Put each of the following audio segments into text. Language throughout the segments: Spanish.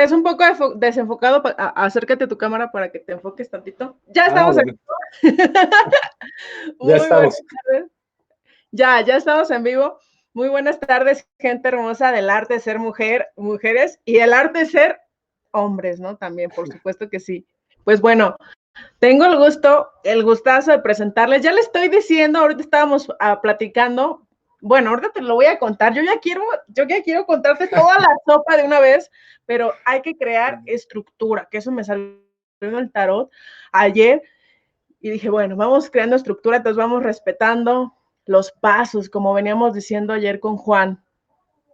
ves un poco desenfocado, acércate a tu cámara para que te enfoques tantito. Ya Ah, estamos bueno, aquí. ya Muy buenas estamos. tardes. Ya estamos en vivo. Muy buenas tardes, gente hermosa del arte de ser mujer, mujeres y el arte de ser hombres, ¿no? También, por supuesto que sí. Pues bueno, tengo el gustazo de presentarles. Ya les estoy diciendo, ahorita estábamos platicando. Bueno, ahorita te lo voy a contar. Yo ya quiero contarte toda la sopa de una vez, pero hay que crear estructura, que eso me salió en el tarot ayer y dije, bueno, vamos creando estructura, entonces vamos respetando los pasos, como veníamos diciendo ayer con Juan.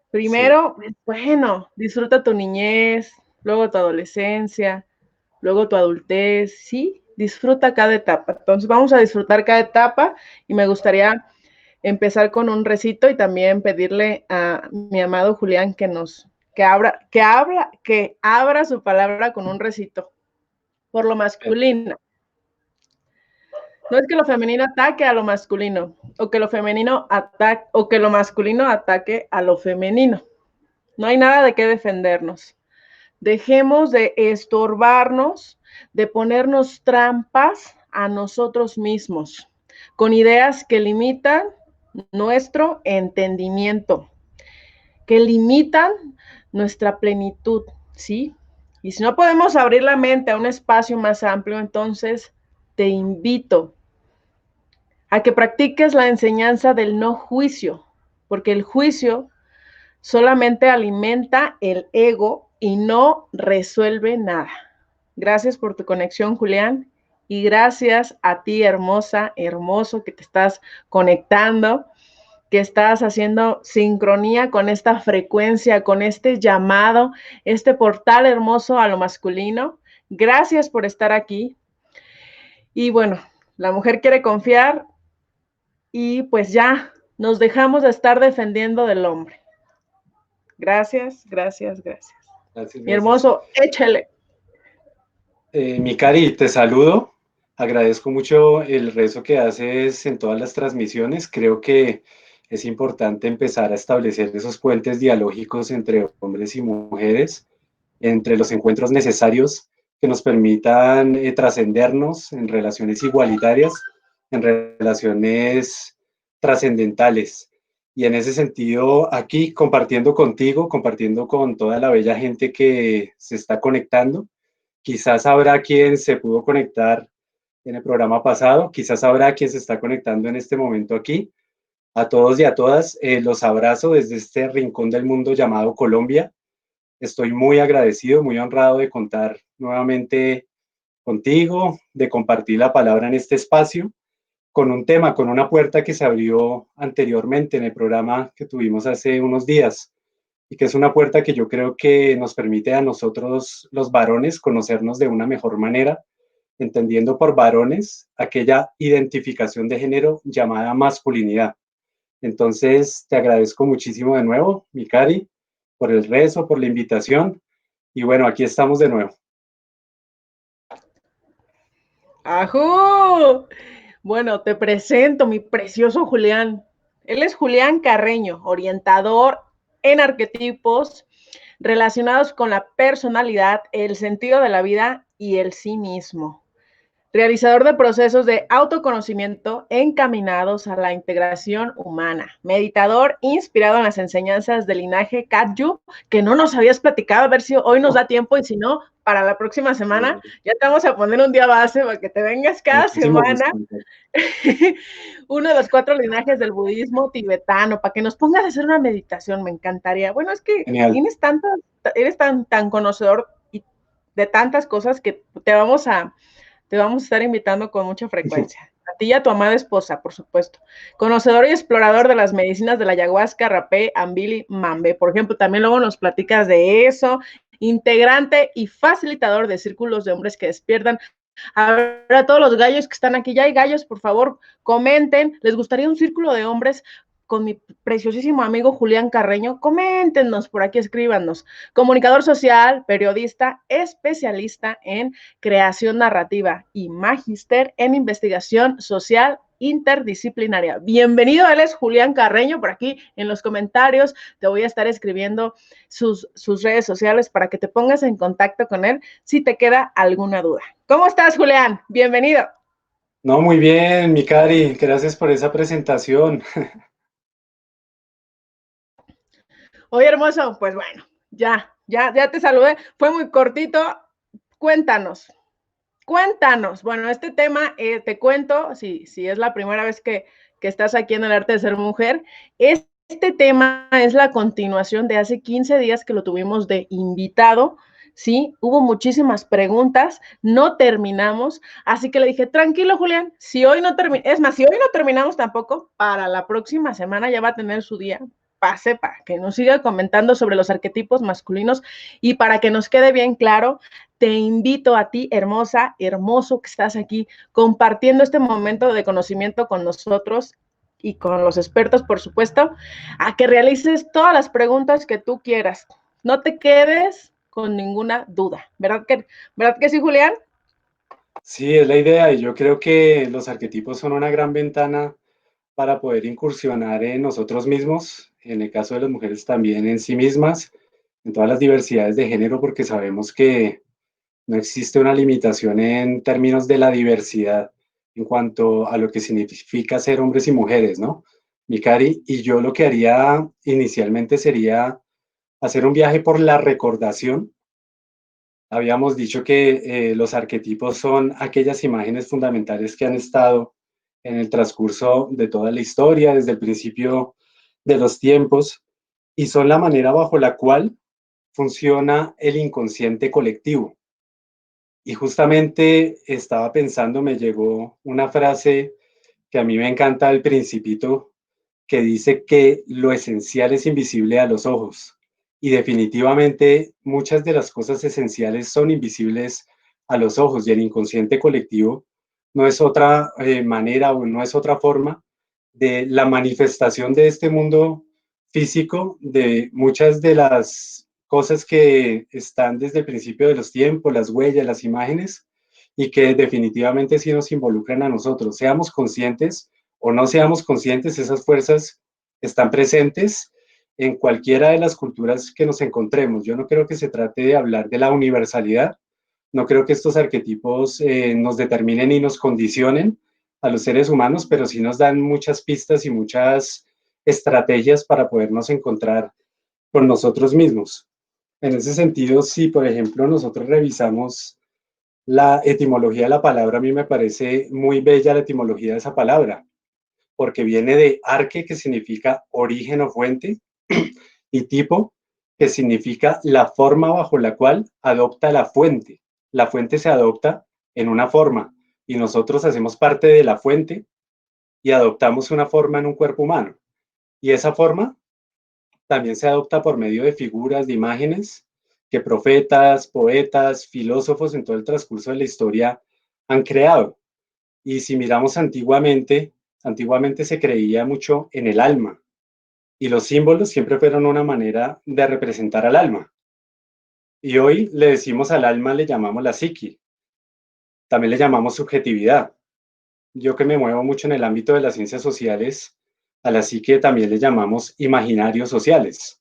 Sí, Primero, bueno, disfruta tu niñez, luego tu adolescencia, luego tu adultez, sí, disfruta cada etapa. Entonces vamos a disfrutar cada etapa y me gustaría empezar con un recito y también pedirle a mi amado Julián que abra su palabra con un recito por lo masculino. No es que lo femenino ataque a lo masculino, o que lo femenino ataque, o que lo masculino ataque a lo femenino. No hay nada de qué defendernos. Dejemos de estorbarnos, de ponernos trampas a nosotros mismos, con ideas que limitan nuestro entendimiento, que limitan nuestra plenitud, ¿sí? Y si no podemos abrir la mente a un espacio más amplio, entonces te invito a que practiques la enseñanza del no juicio, porque el juicio solamente alimenta el ego y no resuelve nada. Gracias por tu conexión, Julián, y gracias a ti, hermosa, hermoso, que te estás conectando, que estás haciendo sincronía con esta frecuencia, con este llamado, este portal hermoso a lo masculino. Gracias por estar aquí. Y bueno, la mujer quiere confiar, y pues ya nos dejamos de estar defendiendo del hombre. Gracias, gracias, gracias. gracias, Mi gracias. hermoso, échale. Mi Cari, te saludo. Agradezco mucho el rezo que haces en todas las transmisiones. Creo que es importante empezar a establecer esos puentes dialógicos entre hombres y mujeres, entre los encuentros necesarios que nos permitan trascendernos en relaciones igualitarias, en relaciones trascendentales. Y en ese sentido, aquí compartiendo contigo, compartiendo con toda la bella gente que se está conectando. Quizás habrá quien se pudo conectar en el programa pasado, quizás habrá quien se está conectando en este momento aquí. A todos y a todas, los abrazo desde este rincón del mundo llamado Colombia. Estoy muy agradecido, muy honrado de contar nuevamente contigo, de compartir la palabra en este espacio, con un tema, con una puerta que se abrió anteriormente en el programa que tuvimos hace unos días y que es una puerta que yo creo que nos permite a nosotros los varones conocernos de una mejor manera, entendiendo por varones aquella identificación de género llamada masculinidad. Entonces, te agradezco muchísimo de nuevo, mi Cari, por el rezo, por la invitación. Y bueno, aquí estamos de nuevo. ¡Ajú! Bueno, te presento mi precioso Julián. Él es Julián Carreño, orientador en arquetipos relacionados con la personalidad, el sentido de la vida y el sí mismo. Realizador de procesos de autoconocimiento encaminados a la integración humana, meditador inspirado en las enseñanzas del linaje Katyu, que no nos habías platicado, a ver si hoy nos da tiempo y si no, para la próxima semana ya te vamos a poner un día base para que te vengas cada Muchísimo semana. gusto. Uno de los 4 linajes del budismo tibetano, para que nos pongas a hacer una meditación, me encantaría. Bueno, es que Genial. eres tan conocedor de tantas cosas que te vamos a estar invitando con mucha frecuencia. A ti y a tu amada esposa, por supuesto. Conocedor y explorador de las medicinas de la ayahuasca, rapé, ambili, mambe. Por ejemplo, también luego nos platicas de eso. Integrante y facilitador de círculos de hombres que despiertan. Ahora todos los gallos que están aquí, ya hay gallos, por favor, comenten. ¿Les gustaría un círculo de hombres con mi preciosísimo amigo Julián Carreño. Coméntenos, por aquí escríbanos. Comunicador social, periodista, especialista en creación narrativa y magíster en investigación social interdisciplinaria. Bienvenido, él es Julián Carreño. Por aquí en los comentarios te voy a estar escribiendo sus redes sociales para que te pongas en contacto con él si te queda alguna duda. ¿Cómo estás, Julián? Bienvenido. No, muy bien, mi Cari, gracias por esa presentación. Oye, hermoso, pues bueno, ya te saludé. Fue muy cortito. Cuéntanos. Bueno, este tema, te cuento, si es la primera vez que estás aquí en el arte de ser mujer, este tema es la continuación de hace 15 días que lo tuvimos de invitado, ¿sí? Hubo muchísimas preguntas, no terminamos, así que le dije, tranquilo, Julián, si hoy no terminamos tampoco, para la próxima semana ya va a tener su día, para que nos siga comentando sobre los arquetipos masculinos y para que nos quede bien claro. Te invito a ti, hermosa, hermoso que estás aquí compartiendo este momento de conocimiento con nosotros y con los expertos, por supuesto, a que realices todas las preguntas que tú quieras. No te quedes con ninguna duda. ¿Verdad que sí, Julián? Sí, es la idea y yo creo que los arquetipos son una gran ventana para poder incursionar en nosotros mismos, en el caso de las mujeres también en sí mismas, en todas las diversidades de género, porque sabemos que no existe una limitación en términos de la diversidad en cuanto a lo que significa ser hombres y mujeres, ¿no? Mi Cari, y yo lo que haría inicialmente sería hacer un viaje por la recordación. Habíamos dicho que los arquetipos son aquellas imágenes fundamentales que han estado en el transcurso de toda la historia, desde el principio de los tiempos, y son la manera bajo la cual funciona el inconsciente colectivo. Y justamente estaba pensando, me llegó una frase que a mí me encanta del Principito, que dice que lo esencial es invisible a los ojos. Y definitivamente muchas de las cosas esenciales son invisibles a los ojos y el inconsciente colectivo no es otra manera o no es otra forma de la manifestación de este mundo físico, de muchas de las cosas que están desde el principio de los tiempos, las huellas, las imágenes, y que definitivamente sí nos involucran a nosotros, seamos conscientes o no seamos conscientes, esas fuerzas están presentes en cualquiera de las culturas que nos encontremos. Yo no creo que se trate de hablar de la universalidad, no creo que estos arquetipos nos determinen y nos condicionen a los seres humanos, pero sí nos dan muchas pistas y muchas estrategias para podernos encontrar con nosotros mismos. En ese sentido, si por ejemplo nosotros revisamos la etimología de la palabra, a mí me parece muy bella la etimología de esa palabra, porque viene de arque, que significa origen o fuente, y tipo, que significa la forma bajo la cual adopta la fuente. La fuente se adopta en una forma y nosotros hacemos parte de la fuente y adoptamos una forma en un cuerpo humano. Y esa forma también se adopta por medio de figuras, de imágenes que profetas, poetas, filósofos en todo el transcurso de la historia han creado. Y si miramos antiguamente se creía mucho en el alma y los símbolos siempre fueron una manera de representar al alma. Y hoy le decimos al alma, le llamamos la psique, también le llamamos subjetividad. Yo que me muevo mucho en el ámbito de las ciencias sociales, a la psique también le llamamos imaginarios sociales.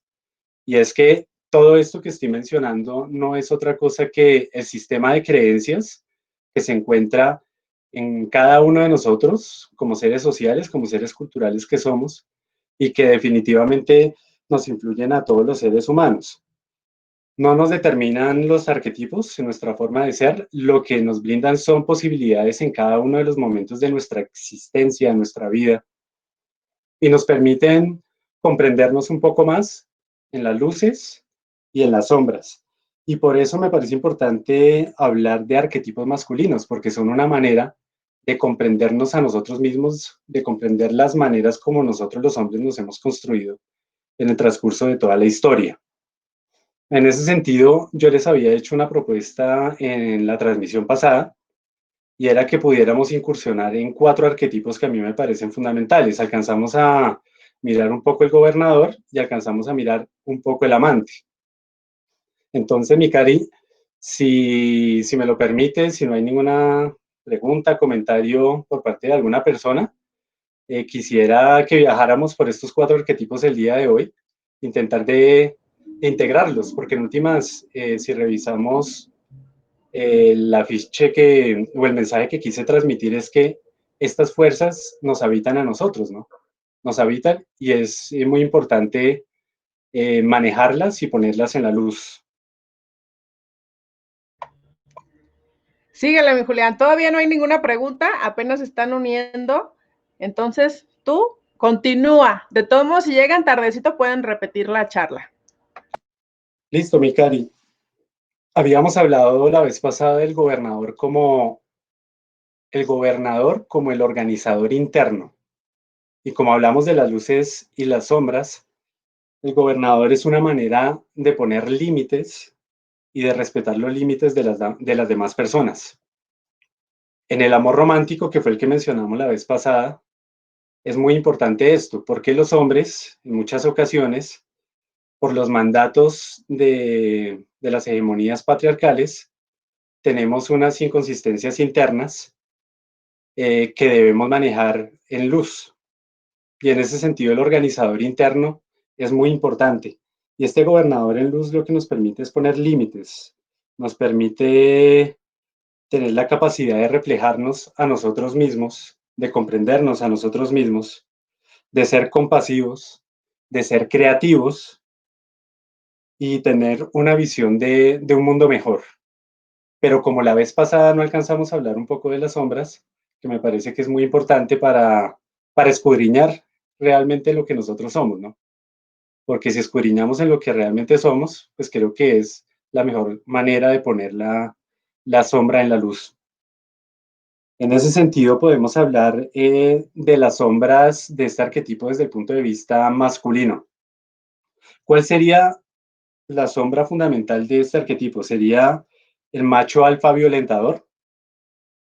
Y es que todo esto que estoy mencionando no es otra cosa que el sistema de creencias que se encuentra en cada uno de nosotros como seres sociales, como seres culturales que somos, y que definitivamente nos influyen a todos los seres humanos. No nos determinan los arquetipos en nuestra forma de ser, lo que nos brindan son posibilidades en cada uno de los momentos de nuestra existencia, de nuestra vida, y nos permiten comprendernos un poco más en las luces y en las sombras. Y por eso me parece importante hablar de arquetipos masculinos, porque son una manera de comprendernos a nosotros mismos, de comprender las maneras como nosotros los hombres nos hemos construido en el transcurso de toda la historia. En ese sentido, yo les había hecho una propuesta en la transmisión pasada y era que pudiéramos incursionar en 4 arquetipos que a mí me parecen fundamentales. Alcanzamos a mirar un poco el gobernador y alcanzamos a mirar un poco el amante. Entonces, mi Cari, si me lo permite, si no hay ninguna pregunta, comentario por parte de alguna persona, quisiera que viajáramos por estos 4 arquetipos el día de hoy, intentar de integrarlos, porque en últimas, si revisamos el afiche o el mensaje que quise transmitir es que estas fuerzas nos habitan a nosotros, ¿no? Nos habitan y es muy importante manejarlas y ponerlas en la luz. Síguele, mi Julián. Todavía no hay ninguna pregunta, apenas se están uniendo. Entonces, tú continúa. De todos modos, si llegan tardecito, pueden repetir la charla. Listo, mi Cari. Habíamos hablado la vez pasada del gobernador como el organizador interno. Y como hablamos de las luces y las sombras, el gobernador es una manera de poner límites y de respetar los límites de las demás personas. En el amor romántico, que fue el que mencionamos la vez pasada, es muy importante esto, porque los hombres, en muchas ocasiones, por los mandatos de las hegemonías patriarcales, tenemos unas inconsistencias internas que debemos manejar en luz. Y en ese sentido, el organizador interno es muy importante. Y este gobernador en luz lo que nos permite es poner límites, nos permite tener la capacidad de reflejarnos a nosotros mismos, de comprendernos a nosotros mismos, de ser compasivos, de ser creativos y tener una visión de un mundo mejor. Pero como la vez pasada no alcanzamos a hablar un poco de las sombras, que me parece que es muy importante para escudriñar realmente lo que nosotros somos, ¿no? Porque si escudriñamos en lo que realmente somos, pues creo que es la mejor manera de poner la sombra en la luz. En ese sentido, podemos hablar de las sombras de este arquetipo desde el punto de vista masculino. ¿Cuál sería la sombra fundamental de este arquetipo? ¿Sería el macho alfa violentador?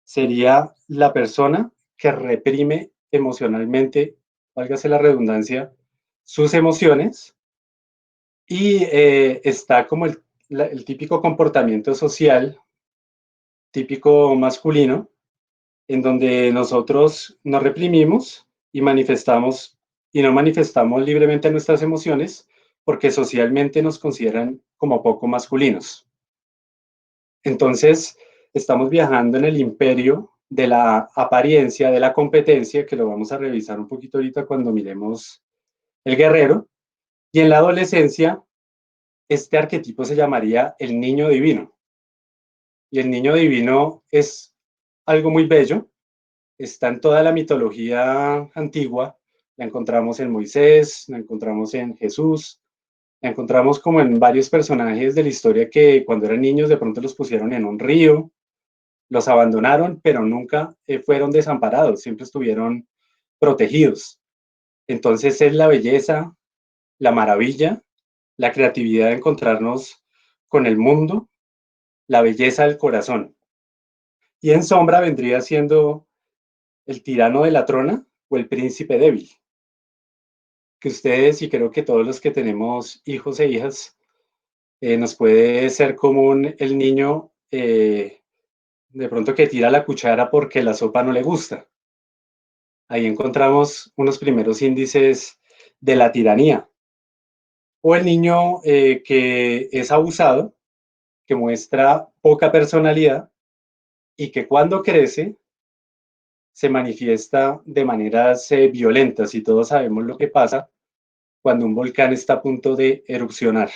¿Sería la persona que reprime emocionalmente, válgase la redundancia, sus emociones? Y está como el típico comportamiento social, típico masculino, en donde nosotros nos reprimimos y manifestamos y no manifestamos libremente nuestras emociones porque socialmente nos consideran como poco masculinos. Entonces, estamos viajando en el imperio de la apariencia, de la competencia, que lo vamos a revisar un poquito ahorita cuando miremos el guerrero, y en la adolescencia, este arquetipo se llamaría el niño divino. Y el niño divino es algo muy bello, está en toda la mitología antigua, la encontramos en Moisés, la encontramos en Jesús, la encontramos como en varios personajes de la historia que cuando eran niños de pronto los pusieron en un río, los abandonaron, pero nunca fueron desamparados, siempre estuvieron protegidos. Entonces es la belleza, la maravilla, la creatividad de encontrarnos con el mundo, la belleza del corazón. Y en sombra vendría siendo el tirano de la trona o el príncipe débil. Que ustedes y creo que todos los que tenemos hijos e hijas, nos puede ser común el niño de pronto que tira la cuchara porque la sopa no le gusta. Ahí encontramos unos primeros índices de la tiranía. O el niño que es abusado, que muestra poca personalidad y que cuando crece se manifiesta de maneras violentas y todos sabemos lo que pasa cuando un volcán está a punto de erupcionar.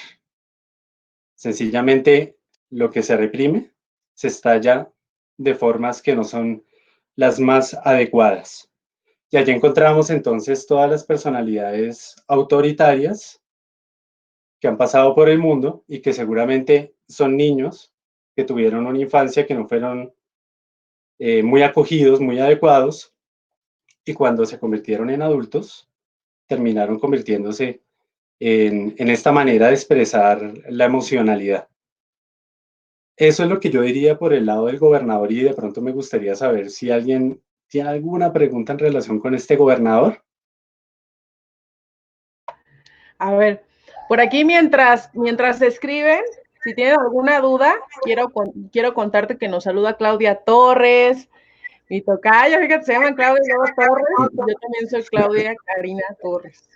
Sencillamente lo que se reprime se estalla de formas que no son las más adecuadas. Y allí encontramos entonces todas las personalidades autoritarias que han pasado por el mundo y que seguramente son niños que tuvieron una infancia que no fueron muy acogidos, muy adecuados, y cuando se convirtieron en adultos, terminaron convirtiéndose en esta manera de expresar la emocionalidad. Eso es lo que yo diría por el lado del gobernador y de pronto me gustaría saber si alguien tiene alguna pregunta en relación con este gobernador. A ver, por aquí mientras escriben, si tienen alguna duda, quiero contarte que nos saluda Claudia Torres, mi tocaya, fíjate, se llaman Claudia y luego Torres, y yo también soy Claudia Karina Torres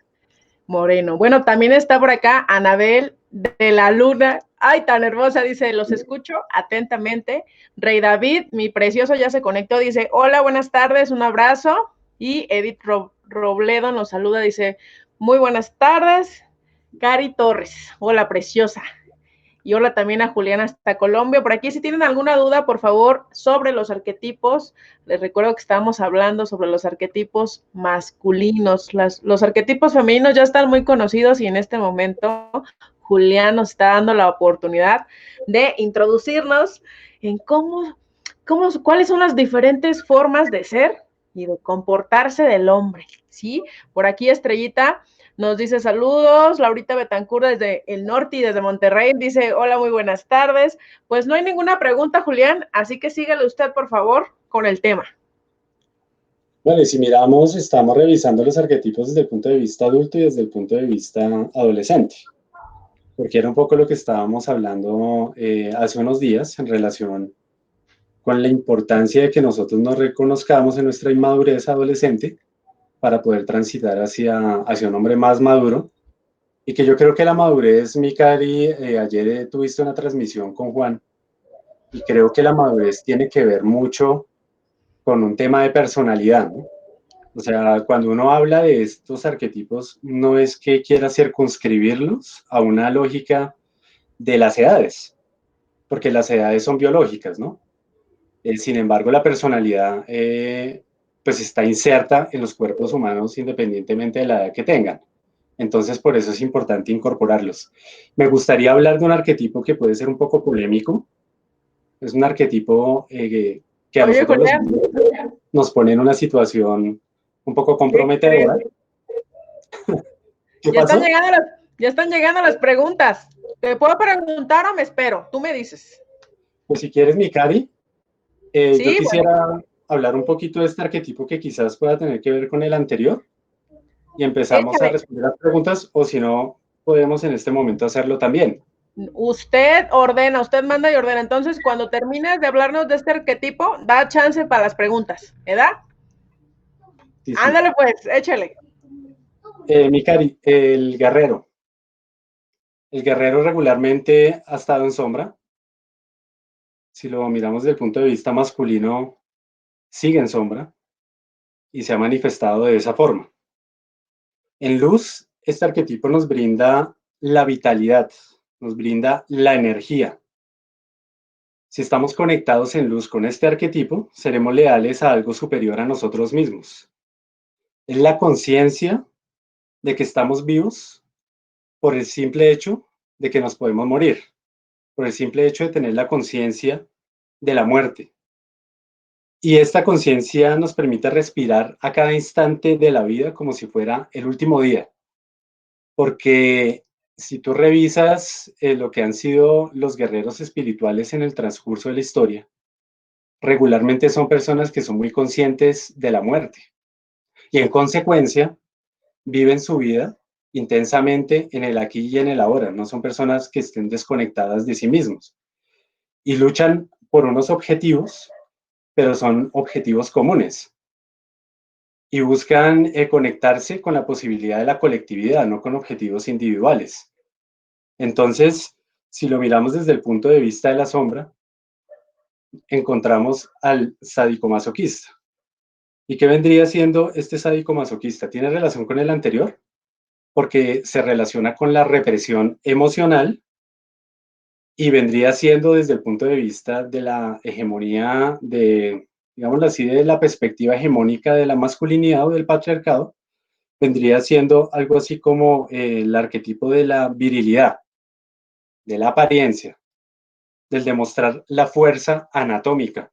Moreno. Bueno, también está por acá Anabel de la Luna. Ay, tan hermosa, dice, los escucho atentamente. Rey David, mi precioso, ya se conectó, dice, hola, buenas tardes, un abrazo. Y Edith Robledo nos saluda, dice, muy buenas tardes. Cari Torres, hola, preciosa. Y hola también a Juliana hasta Colombia. Por aquí, si tienen alguna duda, por favor, sobre los arquetipos, les recuerdo que estábamos hablando sobre los arquetipos masculinos. Los arquetipos femeninos ya están muy conocidos y en este momento Julián nos está dando la oportunidad de introducirnos en cuáles son las diferentes formas de ser y de comportarse del hombre, ¿sí? Por aquí Estrellita nos dice saludos, Laurita Betancur desde el norte y desde Monterrey dice hola, muy buenas tardes. Pues no hay ninguna pregunta, Julián, así que sígale usted, por favor, con el tema. Bueno, y si miramos, estamos revisando los arquetipos desde el punto de vista adulto y desde el punto de vista adolescente, porque era un poco lo que estábamos hablando hace unos días en relación con la importancia de que nosotros nos reconozcamos en nuestra inmadurez adolescente para poder transitar hacia un hombre más maduro. Y que yo creo que la madurez, Mikari, ayer tuviste una transmisión con Juan, y creo que la madurez tiene que ver mucho con un tema de personalidad, ¿no? O sea, cuando uno habla de estos arquetipos, no es que quiera circunscribirlos a una lógica de las edades, porque las edades son biológicas, ¿no? Sin embargo, la personalidad pues está inserta en los cuerpos humanos independientemente de la edad que tengan. Entonces, por eso es importante incorporarlos. Me gustaría hablar de un arquetipo que puede ser un poco polémico. Es un arquetipo que a Oye, nosotros Julián, nos pone en una situación un poco ¿qué comprometedora. crees? ¿Qué Ya están pasó? llegando ya están llegando las preguntas. ¿Te puedo preguntar o me espero? Tú me dices. Pues si quieres, Mikari, yo Sí, bueno, quisiera hablar un poquito de este arquetipo que quizás pueda tener que ver con el anterior y empezamos a échale. responder las preguntas, o si no, podemos en este momento hacerlo también. Usted ordena, usted manda y ordena. Entonces, cuando termines de hablarnos de este arquetipo, da chance para las preguntas, ¿verdad? Sí, sí. Ándale pues, échale. Mikari, el guerrero. El guerrero regularmente ha estado en sombra. Si lo miramos desde el punto de vista masculino, sigue en sombra y se ha manifestado de esa forma. En luz, este arquetipo nos brinda la vitalidad, nos brinda la energía. Si estamos conectados en luz con este arquetipo, seremos leales a algo superior a nosotros mismos. Es la conciencia de que estamos vivos por el simple hecho de que nos podemos morir, por el simple hecho de tener la conciencia de la muerte. Y esta conciencia nos permite respirar a cada instante de la vida como si fuera el último día. Porque si tú revisas lo que han sido los guerreros espirituales en el transcurso de la historia, regularmente son personas que son muy conscientes de la muerte y en consecuencia viven su vida intensamente en el aquí y en el ahora. No son personas que estén desconectadas de sí mismos y luchan por unos objetivos, pero son objetivos comunes y buscan conectarse con la posibilidad de la colectividad, no con objetivos individuales. Entonces, si lo miramos desde el punto de vista de la sombra, encontramos al sádico-masoquista. ¿Y qué vendría siendo este sádico-masoquista? ¿Tiene relación con el anterior? Porque se relaciona con la represión emocional y vendría siendo desde el punto de vista de la hegemonía de, digámoslo así, de la perspectiva hegemónica de la masculinidad o del patriarcado, vendría siendo algo así como el arquetipo de la virilidad, de la apariencia, del demostrar la fuerza anatómica.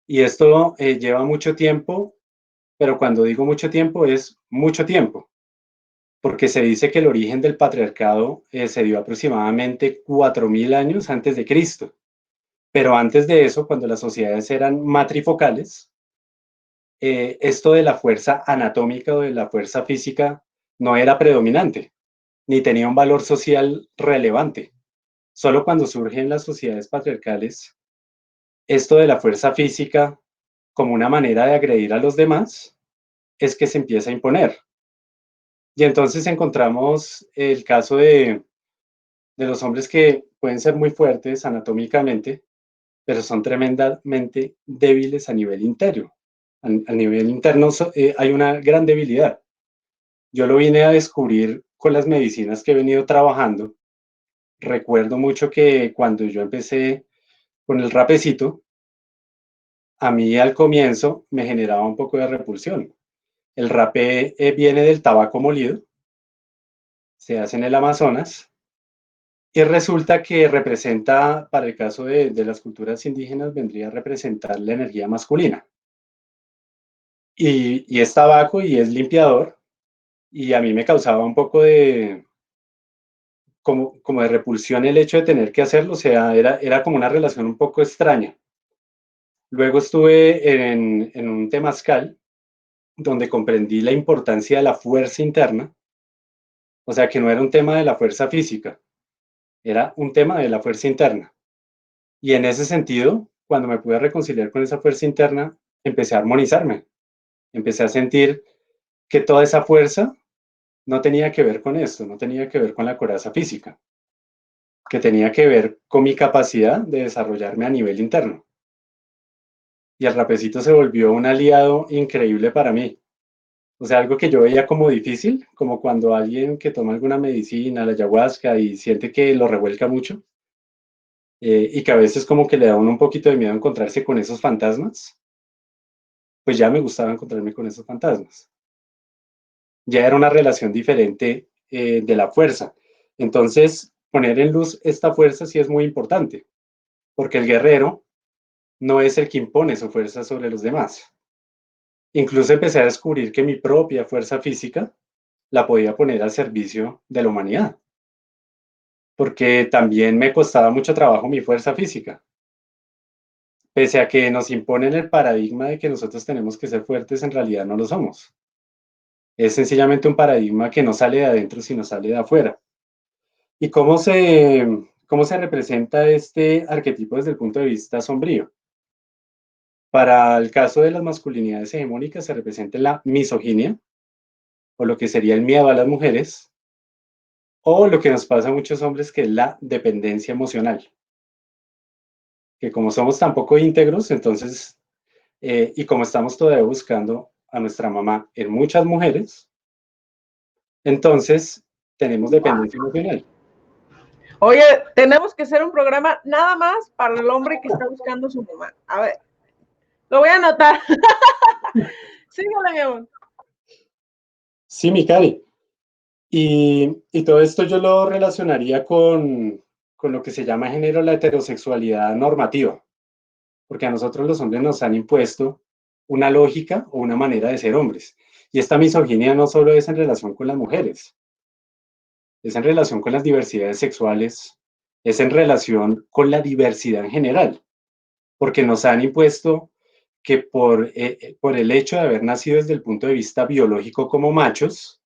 Y esto lleva mucho tiempo, pero cuando digo mucho tiempo es mucho tiempo, porque se dice que el origen del patriarcado se dio aproximadamente 4000 años antes de Cristo. Pero antes de eso, cuando las sociedades eran matrifocales, esto de la fuerza anatómica o de la fuerza física no era predominante, ni tenía un valor social relevante. Solo cuando surgen las sociedades patriarcales, esto de la fuerza física como una manera de agredir a los demás, es que se empieza a imponer. Y entonces encontramos el caso de los hombres que pueden ser muy fuertes anatómicamente, pero son tremendamente débiles a nivel interno. A nivel interno hay una gran debilidad. Yo lo vine a descubrir con las medicinas que he venido trabajando. Recuerdo mucho que cuando yo empecé con el rapecito, a mí al comienzo me generaba un poco de repulsión. El rapé viene del tabaco molido, se hace en el Amazonas, y resulta que representa, para el caso de las culturas indígenas, vendría a representar la energía masculina. Y es tabaco y es limpiador, y a mí me causaba un poco de, como de repulsión el hecho de tener que hacerlo, o sea, era como una relación un poco extraña. Luego estuve en un temazcal donde comprendí la importancia de la fuerza interna, o sea, que no era un tema de la fuerza física, era un tema de la fuerza interna. Y en ese sentido, cuando me pude reconciliar con esa fuerza interna, empecé a armonizarme, empecé a sentir que toda esa fuerza no tenía que ver con esto, no tenía que ver con la coraza física, que tenía que ver con mi capacidad de desarrollarme a nivel interno. Y el rapecito se volvió un aliado increíble para mí. O sea, algo que yo veía como difícil, como cuando alguien que toma alguna medicina, la ayahuasca, y siente que lo revuelca mucho, y que a veces como que le da a uno un poquito de miedo encontrarse con esos fantasmas, pues ya me gustaba encontrarme con esos fantasmas. Ya era una relación diferente de la fuerza. Entonces, poner en luz esta fuerza sí es muy importante, porque el guerrero no es el que impone su fuerza sobre los demás. Incluso empecé a descubrir que mi propia fuerza física la podía poner al servicio de la humanidad, porque también me costaba mucho trabajo mi fuerza física. Pese a que nos imponen el paradigma de que nosotros tenemos que ser fuertes, en realidad no lo somos. Es sencillamente un paradigma que no sale de adentro, sino sale de afuera. ¿Y cómo se representa este arquetipo desde el punto de vista sombrío? Para el caso de las masculinidades hegemónicas se representa la misoginia, o lo que sería el miedo a las mujeres, o lo que nos pasa a muchos hombres, que es la dependencia emocional, que como somos tan poco íntegros, entonces, y como estamos todavía buscando a nuestra mamá en muchas mujeres, entonces tenemos dependencia emocional. Oye, tenemos que hacer un programa nada más para el hombre que está buscando a su mamá. A ver, lo voy a anotar. Síguele, mi amor. Sí, mi Cari. Y todo esto yo lo relacionaría con lo que se llama género, la heterosexualidad normativa, porque a nosotros los hombres nos han impuesto una lógica o una manera de ser hombres. Y esta misoginia no solo es en relación con las mujeres, es en relación con las diversidades sexuales, es en relación con la diversidad en general, porque nos han impuesto que por el hecho de haber nacido desde el punto de vista biológico como machos,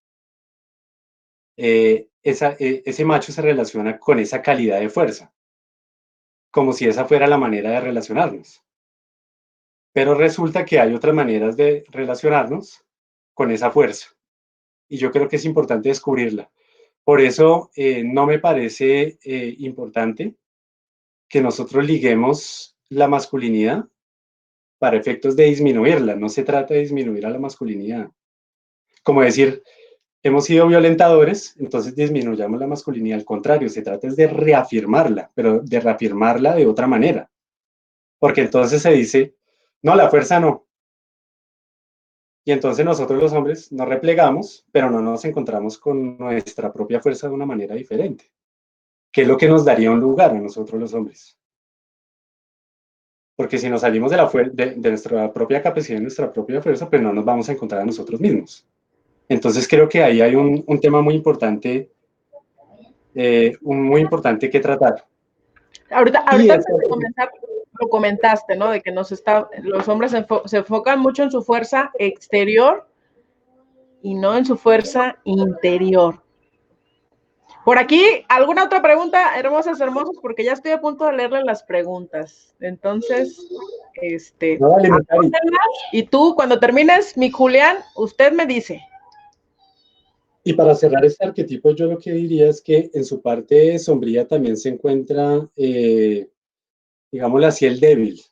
ese macho se relaciona con esa calidad de fuerza, como si esa fuera la manera de relacionarnos. Pero resulta que hay otras maneras de relacionarnos con esa fuerza. Y yo creo que es importante descubrirla. Por eso no me parece importante que nosotros liguemos la masculinidad para efectos de disminuirla. No se trata de disminuir a la masculinidad. Como decir, hemos sido violentadores, entonces disminuyamos la masculinidad. Al contrario, se trata es de reafirmarla, pero de reafirmarla de otra manera. Porque entonces se dice, no, la fuerza no. Y entonces nosotros los hombres nos replegamos, pero no nos encontramos con nuestra propia fuerza de una manera diferente, que es lo que nos daría un lugar a nosotros los hombres. Porque si nos salimos de nuestra propia capacidad, de nuestra propia fuerza, pues no nos vamos a encontrar a nosotros mismos. Entonces creo que ahí hay un tema muy importante que tratar. Ahorita Y antes de comenzar, lo comentaste, ¿no? De que los hombres se enfocan mucho en su fuerza exterior y no en su fuerza interior. Por aquí, ¿alguna otra pregunta, hermosas, hermosos? Porque ya estoy a punto de leerle las preguntas. Entonces, No, dale, mi Cari. y tú, cuando termines, mi Julián, usted me dice. Y para cerrar este arquetipo, yo lo que diría es que en su parte sombría también se encuentra, digámoslo así, el débil.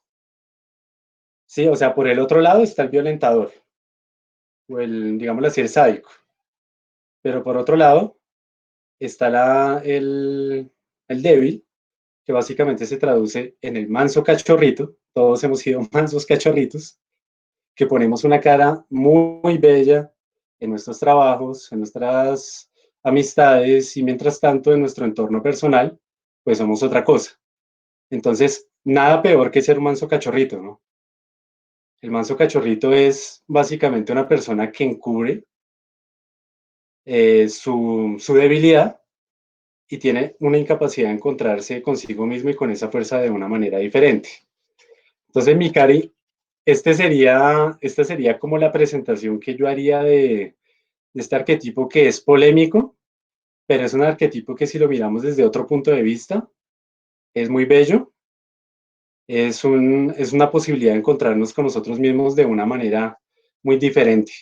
Sí, o sea, por el otro lado está el violentador, o el, digámoslo así, el sádico. Pero por otro lado está el débil, que básicamente se traduce en el manso cachorrito. Todos hemos sido mansos cachorritos, que ponemos una cara muy bella en nuestros trabajos, en nuestras amistades y mientras tanto en nuestro entorno personal, pues somos otra cosa. Entonces, nada peor que ser un manso cachorrito, ¿no? El manso cachorrito es básicamente una persona que encubre su debilidad y tiene una incapacidad de encontrarse consigo mismo y con esa fuerza de una manera diferente. Entonces, Mikari, esta sería como la presentación que yo haría de este arquetipo que es polémico, pero es un arquetipo que si lo miramos desde otro punto de vista, es muy bello, es una posibilidad de encontrarnos con nosotros mismos de una manera muy diferente.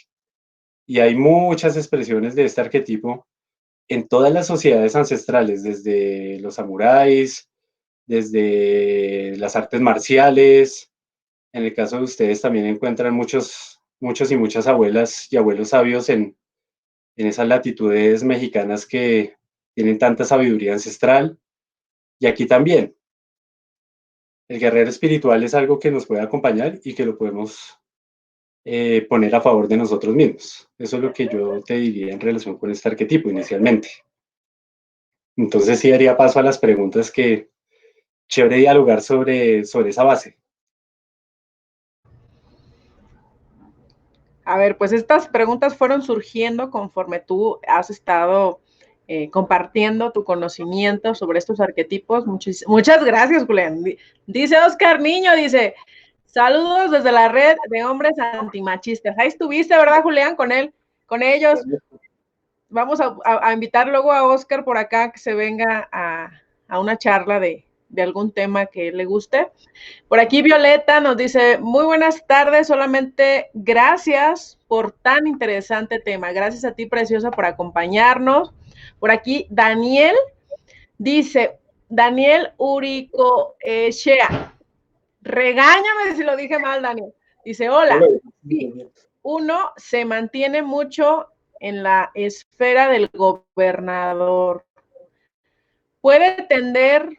Y hay muchas expresiones de este arquetipo en todas las sociedades ancestrales, desde los samuráis, desde las artes marciales. En el caso de ustedes también encuentran muchos y muchas abuelas y abuelos sabios en esas latitudes mexicanas que tienen tanta sabiduría ancestral. Y aquí también, el guerrero espiritual es algo que nos puede acompañar y que lo podemos poner a favor de nosotros mismos. Eso es lo que yo te diría en relación con este arquetipo inicialmente. Entonces sí daría paso a las preguntas que chévere dialogar sobre esa base. A ver, pues estas preguntas fueron surgiendo conforme tú has estado compartiendo tu conocimiento sobre estos arquetipos. Muchas gracias, Julián. Dice Oscar Niño, dice, saludos desde la red de hombres antimachistas. Ahí estuviste, ¿verdad, Julián? Con ellos. Vamos a invitar luego a Oscar por acá que se venga a una charla de algún tema que le guste. Por aquí Violeta nos dice, muy buenas tardes, solamente gracias por tan interesante tema. Gracias a ti, preciosa, por acompañarnos. Por aquí Daniel dice, Daniel Urico Shea, regáñame si lo dije mal, Daniel. Dice, hola, sí, uno se mantiene mucho en la esfera del gobernador. Puede tender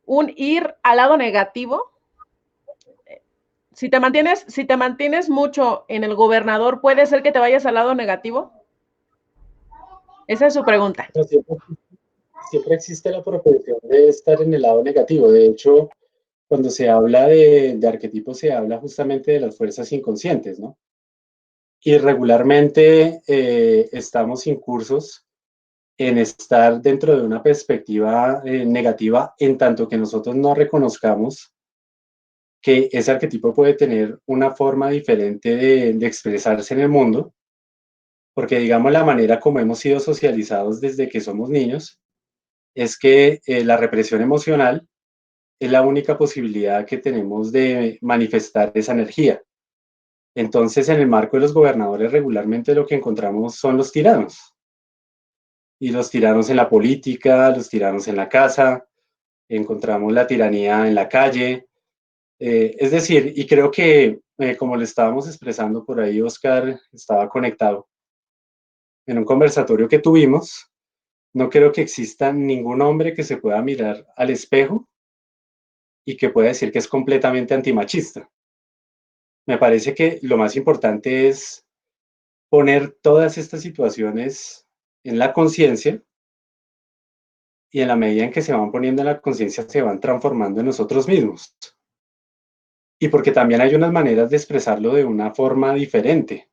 un ir al lado negativo. Si te mantienes mucho en el gobernador, ¿puede ser que te vayas al lado negativo? Esa es su pregunta. Siempre existe la propensión de estar en el lado negativo. De hecho, cuando se habla de arquetipos, se habla justamente de las fuerzas inconscientes, ¿no? Y regularmente estamos incursos en estar dentro de una perspectiva negativa en tanto que nosotros no reconozcamos que ese arquetipo puede tener una forma diferente de expresarse en el mundo, porque digamos la manera como hemos sido socializados desde que somos niños es que la represión emocional es la única posibilidad que tenemos de manifestar esa energía. Entonces, en el marco de los gobernadores, regularmente lo que encontramos son los tiranos. Y los tiranos en la política, los tiranos en la casa, encontramos la tiranía en la calle. Es decir, y creo que, como le estábamos expresando por ahí, Oscar estaba conectado en un conversatorio que tuvimos. No creo que exista ningún hombre que se pueda mirar al espejo y que pueda decir que es completamente antimachista. Me parece que lo más importante es poner todas estas situaciones en la conciencia y en la medida en que se van poniendo en la conciencia se van transformando en nosotros mismos. Y porque también hay unas maneras de expresarlo de una forma diferente.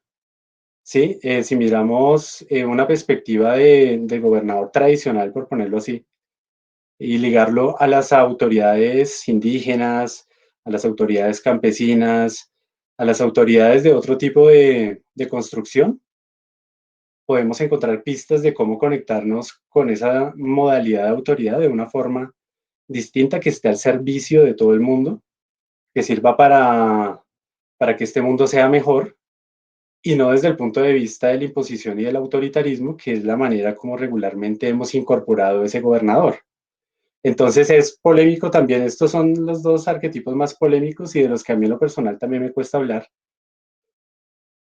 ¿Sí? Si miramos una perspectiva del gobernador tradicional, por ponerlo así, y ligarlo a las autoridades indígenas, a las autoridades campesinas, a las autoridades de otro tipo de construcción, podemos encontrar pistas de cómo conectarnos con esa modalidad de autoridad de una forma distinta que esté al servicio de todo el mundo, que sirva para que este mundo sea mejor y no desde el punto de vista de la imposición y del autoritarismo, que es la manera como regularmente hemos incorporado ese gobernador. Entonces es polémico también, estos son los dos arquetipos más polémicos y de los que a mí en lo personal también me cuesta hablar,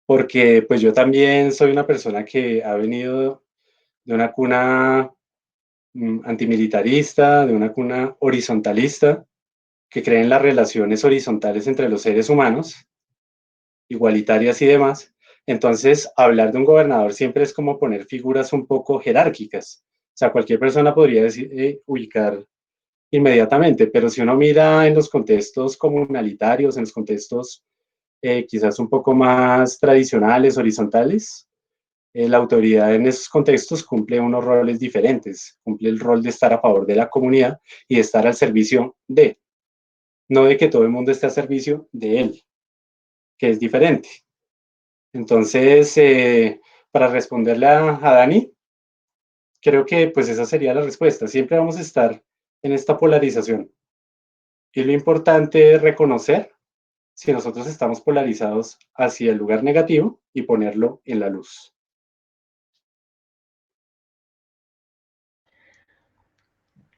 porque pues yo también soy una persona que ha venido de una cuna antimilitarista, de una cuna horizontalista, que cree en las relaciones horizontales entre los seres humanos, igualitarias y demás. Entonces, hablar de un gobernador siempre es como poner figuras un poco jerárquicas. O sea, cualquier persona podría decir, ubicar inmediatamente, pero si uno mira en los contextos comunalitarios, en los contextos quizás un poco más tradicionales, horizontales, la autoridad en esos contextos cumple unos roles diferentes, cumple el rol de estar a favor de la comunidad y de estar al servicio de, no de que todo el mundo esté a servicio de él, que es diferente. Entonces, para responderle a Dani, creo que pues esa sería la respuesta. Siempre vamos a estar en esta polarización. Y lo importante es reconocer si nosotros estamos polarizados hacia el lugar negativo y ponerlo en la luz.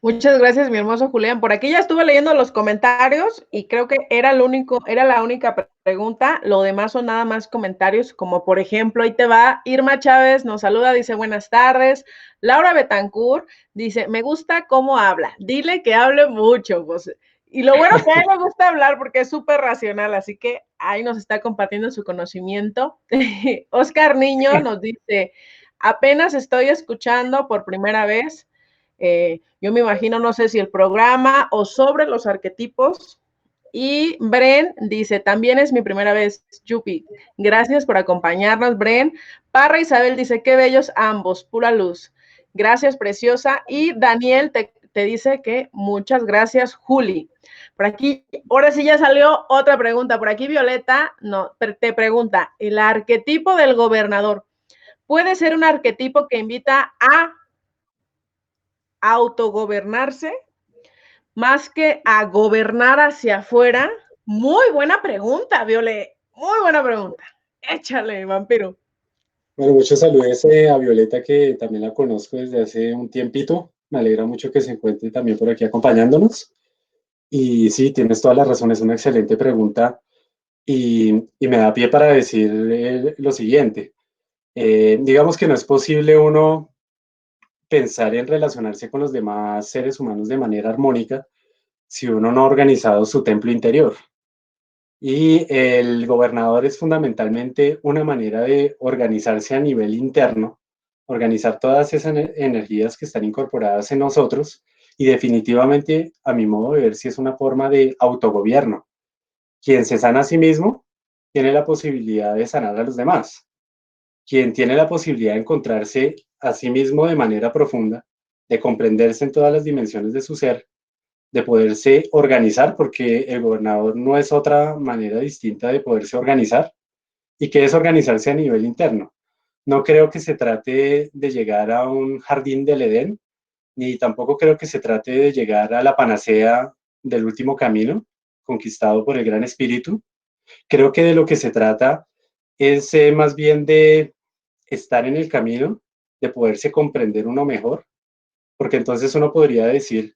Muchas gracias, mi hermoso Julián. Por aquí ya estuve leyendo los comentarios y creo que era la única pregunta. Lo demás son nada más comentarios, como por ejemplo, ahí te va, Irma Chávez nos saluda, dice buenas tardes. Laura Betancourt dice, me gusta cómo habla, dile que hable mucho. Pues. Y lo bueno que a él le gusta hablar porque es súper racional, así que ahí nos está compartiendo su conocimiento. Oscar Niño nos dice, apenas estoy escuchando por primera vez. Yo me imagino, no sé si el programa o sobre los arquetipos. Y Bren dice, también es mi primera vez, Yupi. Gracias por acompañarnos, Bren. Parra Isabel dice, qué bellos ambos, pura luz. Gracias, preciosa. Y Daniel te dice que muchas gracias, Juli. Por aquí, ahora sí ya salió otra pregunta. Por aquí Violeta te pregunta, ¿el arquetipo del gobernador puede ser un arquetipo que invita a autogobernarse más que a gobernar hacia afuera? Muy buena pregunta, Viole. Muy buena pregunta. Échale, vampiro. Bueno, muchos saludos a Violeta, que también la conozco desde hace un tiempito. Me alegra mucho que se encuentre también por aquí acompañándonos. Y sí, tienes toda la razón, es una excelente pregunta y me da pie para decir lo siguiente. Digamos que no es posible uno pensar en relacionarse con los demás seres humanos de manera armónica si uno no ha organizado su templo interior. Y el gobernador es fundamentalmente una manera de organizarse a nivel interno, organizar todas esas energías que están incorporadas en nosotros y definitivamente, a mi modo de ver, si es una forma de autogobierno. Quien se sana a sí mismo tiene la posibilidad de sanar a los demás. Quien tiene la posibilidad de encontrarse a sí mismo de manera profunda, de comprenderse en todas las dimensiones de su ser, de poderse organizar, porque el gobernador no es otra manera distinta de poderse organizar, y que es organizarse a nivel interno. No creo que se trate de llegar a un jardín del Edén, ni tampoco creo que se trate de llegar a la panacea del último camino, conquistado por el Gran Espíritu. Creo que de lo que se trata es más bien de estar en el camino, de poderse comprender uno mejor, porque entonces uno podría decir,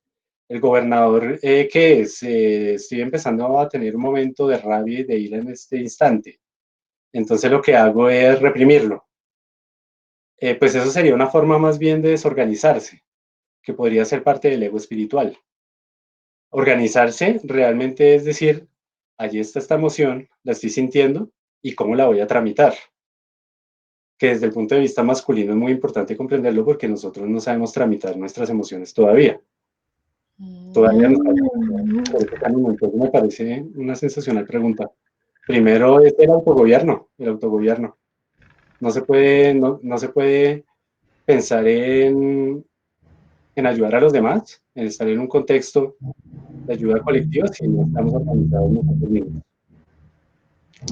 el gobernador, ¿qué es? Estoy empezando a tener un momento de rabia y de ira en este instante. Entonces lo que hago es reprimirlo. Pues eso sería una forma más bien de desorganizarse, que podría ser parte del ego espiritual. Organizarse realmente es decir, allí está esta emoción, la estoy sintiendo y cómo la voy a tramitar. Que desde el punto de vista masculino es muy importante comprenderlo porque nosotros no sabemos tramitar nuestras emociones todavía. Todavía no sabemos. Entonces me parece una sensacional pregunta. Primero es el autogobierno, el autogobierno. No se puede pensar en ayudar a los demás, en estar en un contexto de ayuda colectiva si no estamos organizados nosotros mismos.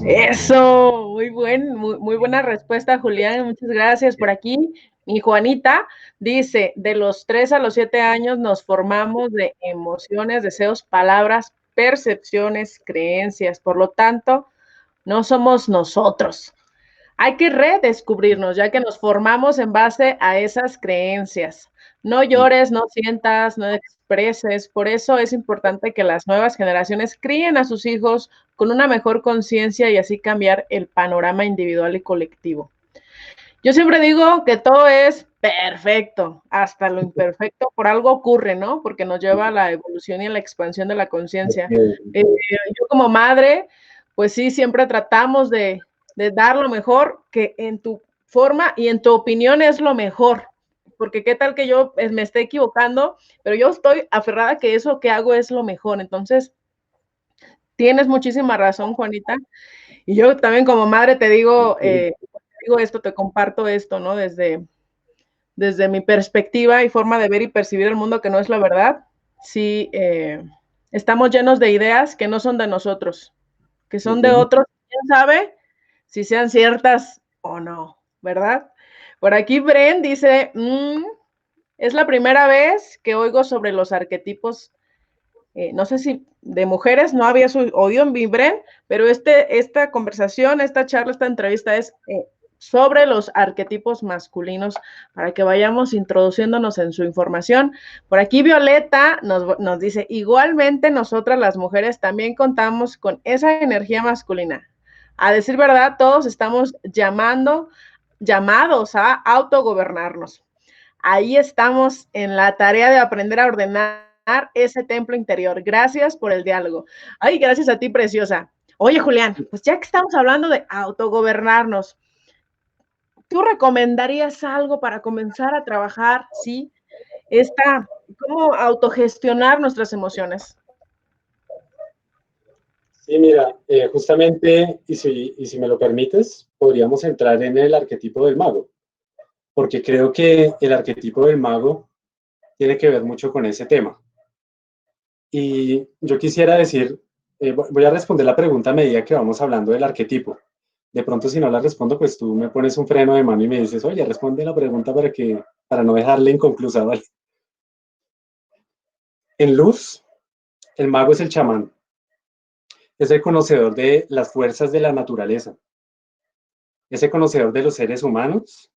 Eso, muy buena respuesta, Julián. Muchas gracias por aquí. Mi Juanita dice, de los 3 a los 7 años nos formamos de emociones, deseos, palabras, percepciones, creencias. Por lo tanto, no somos nosotros. Hay que redescubrirnos, ya que nos formamos en base a esas creencias. No llores, no sientas, no expreses. Por eso es importante que las nuevas generaciones críen a sus hijos con una mejor conciencia y así cambiar el panorama individual y colectivo. Yo siempre digo que todo es perfecto, hasta lo imperfecto por algo ocurre, ¿no? Porque nos lleva a la evolución y a la expansión de la conciencia. Yo como madre, pues sí, siempre tratamos de dar lo mejor que en tu forma y en tu opinión es lo mejor. Porque qué tal que yo me esté equivocando, pero yo estoy aferrada que eso que hago es lo mejor. Entonces, tienes muchísima razón, Juanita. Y yo también como madre te digo esto, te comparto esto, ¿no? Desde mi perspectiva y forma de ver y percibir el mundo, que no es la verdad, sí estamos llenos de ideas que no son de nosotros, que son de otros, quién sabe si sean ciertas o no, ¿verdad? Por aquí Bren dice, es la primera vez que oigo sobre los arquetipos, no sé si de mujeres, no había oído en Vibren, pero esta conversación, esta charla, esta entrevista es sobre los arquetipos masculinos para que vayamos introduciéndonos en su información. Por aquí Violeta nos dice, igualmente nosotras las mujeres también contamos con esa energía masculina. A decir verdad, todos estamos llamados a autogobernarnos. Ahí estamos en la tarea de aprender a ordenar ese templo interior. Gracias por el diálogo. Ay, gracias a ti, preciosa. Oye, Julián, pues ya que estamos hablando de autogobernarnos, ¿tú recomendarías algo para comenzar a trabajar, sí, cómo autogestionar nuestras emociones? Sí, mira, justamente, y si me lo permites, podríamos entrar en el arquetipo del mago, porque creo que el arquetipo del mago tiene que ver mucho con ese tema. Y yo quisiera decir, voy a responder la pregunta a medida que vamos hablando del arquetipo. De pronto, si no la respondo, pues tú me pones un freno de mano y me dices, oye, responde la pregunta para no dejarla inconclusa, ¿vale? En luz, el mago es el chamán, es el conocedor de las fuerzas de la naturaleza, es el conocedor de los seres humanos,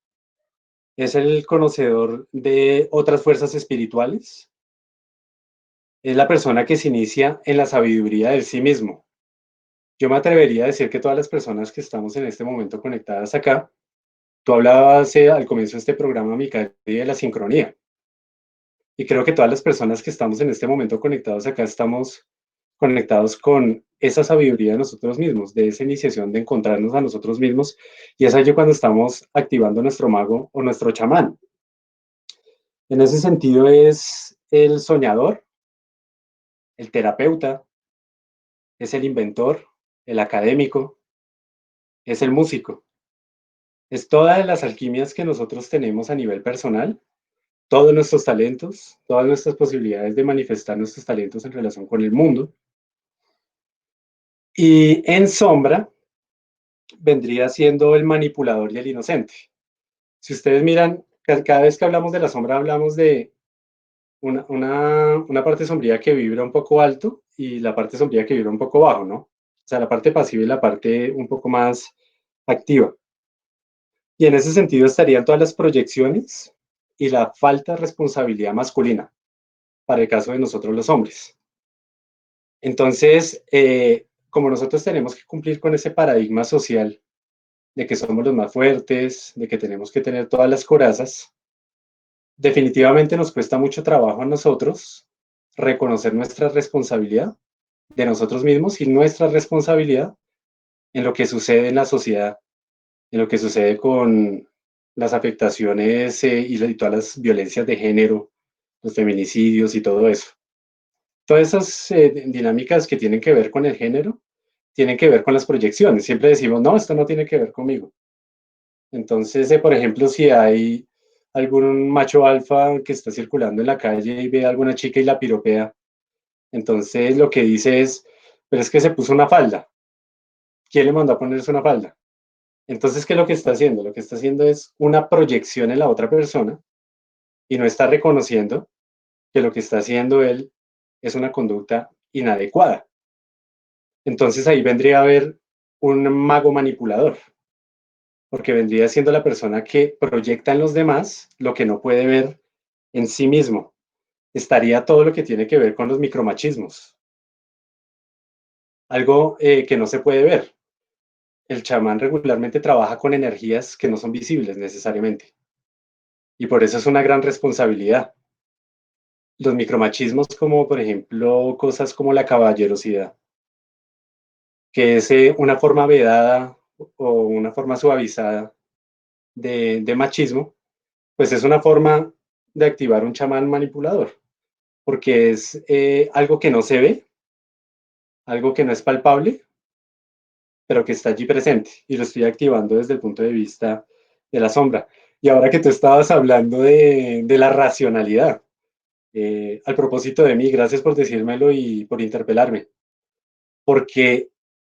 es el conocedor de otras fuerzas espirituales, es la persona que se inicia en la sabiduría del sí mismo. Yo me atrevería a decir que todas las personas que estamos en este momento conectadas acá, tú hablabas al comienzo de este programa, Micael, de la sincronía. Y creo que todas las personas que estamos en este momento conectados acá estamos conectados con esa sabiduría de nosotros mismos, de esa iniciación de encontrarnos a nosotros mismos. Y es ahí cuando estamos activando nuestro mago o nuestro chamán. En ese sentido es el soñador, el terapeuta, es el inventor, el académico, es el músico. Es todas las alquimias que nosotros tenemos a nivel personal, todos nuestros talentos, todas nuestras posibilidades de manifestar nuestros talentos en relación con el mundo. Y en sombra vendría siendo el manipulador y el inocente. Si ustedes miran, cada vez que hablamos de la sombra, hablamos de una parte sombría que vibra un poco alto y la parte sombría que vibra un poco bajo, ¿no? O sea, la parte pasiva y la parte un poco más activa. Y en ese sentido estarían todas las proyecciones y la falta de responsabilidad masculina, para el caso de nosotros los hombres. Entonces, como nosotros tenemos que cumplir con ese paradigma social de que somos los más fuertes, de que tenemos que tener todas las corazas, definitivamente nos cuesta mucho trabajo a nosotros reconocer nuestra responsabilidad de nosotros mismos y nuestra responsabilidad en lo que sucede en la sociedad, en lo que sucede con las afectaciones y todas las violencias de género, los feminicidios y todo eso. Todas esas dinámicas que tienen que ver con el género, tienen que ver con las proyecciones. Siempre decimos, no, esto no tiene que ver conmigo. Entonces, por ejemplo, si hay algún macho alfa que está circulando en la calle y ve a alguna chica y la piropea, entonces lo que dice es, pero es que se puso una falda. ¿quién le mandó a ponerse una falda? Entonces, ¿qué es lo que está haciendo? Lo que está haciendo es una proyección en la otra persona y no está reconociendo que lo que está haciendo él es una conducta inadecuada. Entonces ahí vendría a haber un mago manipulador, porque vendría siendo la persona que proyecta en los demás lo que no puede ver en sí mismo. Estaría todo lo que tiene que ver con los micromachismos, algo que no se puede ver. El chamán regularmente trabaja con energías que no son visibles necesariamente, y por eso es una gran responsabilidad. Los micromachismos, como por ejemplo cosas como la caballerosidad, que es una forma vedada o una forma suavizada de machismo, pues es una forma de activar un chamán manipulador, porque es algo que no se ve, algo que no es palpable, pero que está allí presente y lo estoy activando desde el punto de vista de la sombra. Y ahora que tú estabas hablando de la racionalidad, al propósito de mí, gracias por decírmelo y por interpelarme, porque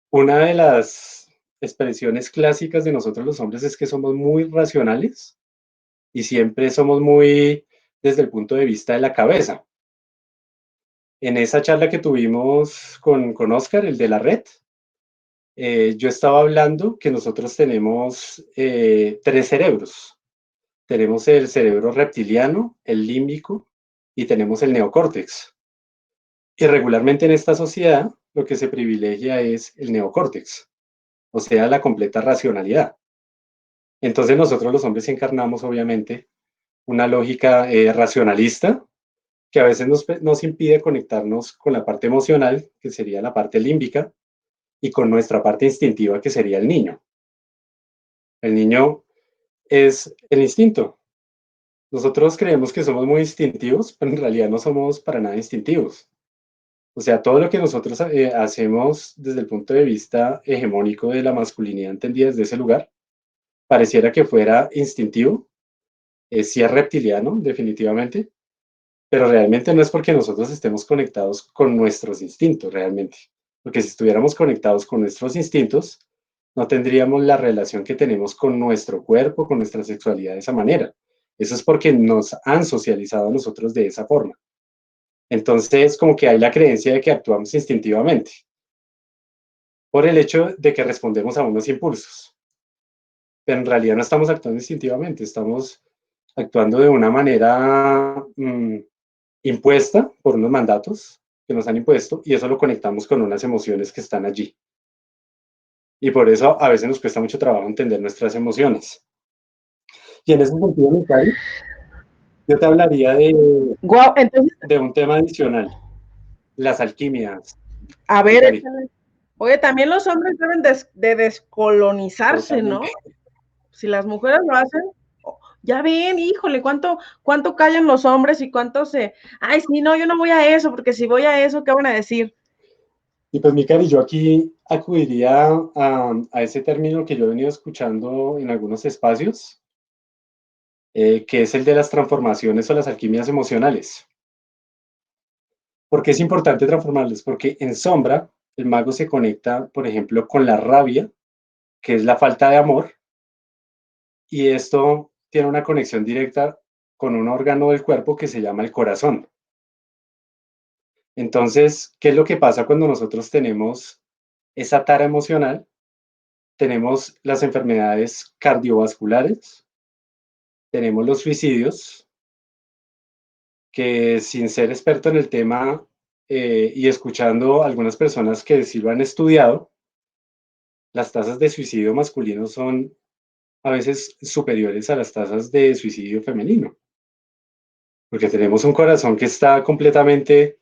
una de las expresiones clásicas de nosotros los hombres es que somos muy racionales y siempre somos muy desde el punto de vista de la cabeza. En esa charla que tuvimos con Oscar, el de la red, yo estaba hablando que nosotros tenemos tres cerebros. Tenemos el cerebro reptiliano, el límbico y tenemos el neocórtex. Y regularmente en esta sociedad lo que se privilegia es el neocórtex, o sea, la completa racionalidad. Entonces nosotros los hombres encarnamos obviamente una lógica racionalista que a veces nos impide conectarnos con la parte emocional, que sería la parte límbica, y con nuestra parte instintiva, que sería el niño. El niño es el instinto. Nosotros creemos que somos muy instintivos, pero en realidad no somos para nada instintivos. O sea, todo lo que nosotros hacemos desde el punto de vista hegemónico de la masculinidad entendida desde ese lugar, pareciera que fuera instintivo, sí es reptiliano, definitivamente, pero realmente no es porque nosotros estemos conectados con nuestros instintos, realmente. Porque si estuviéramos conectados con nuestros instintos, no tendríamos la relación que tenemos con nuestro cuerpo, con nuestra sexualidad de esa manera. Eso es porque nos han socializado a nosotros de esa forma. Entonces, como que hay la creencia de que actuamos instintivamente por el hecho de que respondemos a unos impulsos. Pero en realidad no estamos actuando instintivamente, estamos actuando de una manera impuesta por unos mandatos que nos han impuesto y eso lo conectamos con unas emociones que están allí. Y por eso a veces nos cuesta mucho trabajo entender nuestras emociones. Y en ese sentido, Mikari, yo te hablaría Guau, entonces, de un tema adicional, las alquimias, a ver, Mikari. oye, también los hombres deben de descolonizarse, ¿no? Totalmente. Si las mujeres lo hacen, ya ven, híjole, cuánto callan los hombres y cuánto ay, sí, no, yo no voy a eso, porque si voy a eso, ¿qué van a decir? Y pues, Mikari, yo aquí acudiría a ese término que yo he venido escuchando en algunos espacios, que es el de las transformaciones o las alquimias emocionales. ¿Por qué es importante transformarlos? Porque en sombra, el mago se conecta, por ejemplo, con la rabia, que es la falta de amor, y esto tiene una conexión directa con un órgano del cuerpo que se llama el corazón. Entonces, ¿qué es lo que pasa cuando nosotros tenemos esa tara emocional? Tenemos las enfermedades cardiovasculares, tenemos los suicidios, que sin ser experto en el tema y escuchando a algunas personas que sí lo han estudiado, las tasas de suicidio masculino son a veces superiores a las tasas de suicidio femenino, porque tenemos un corazón que está completamente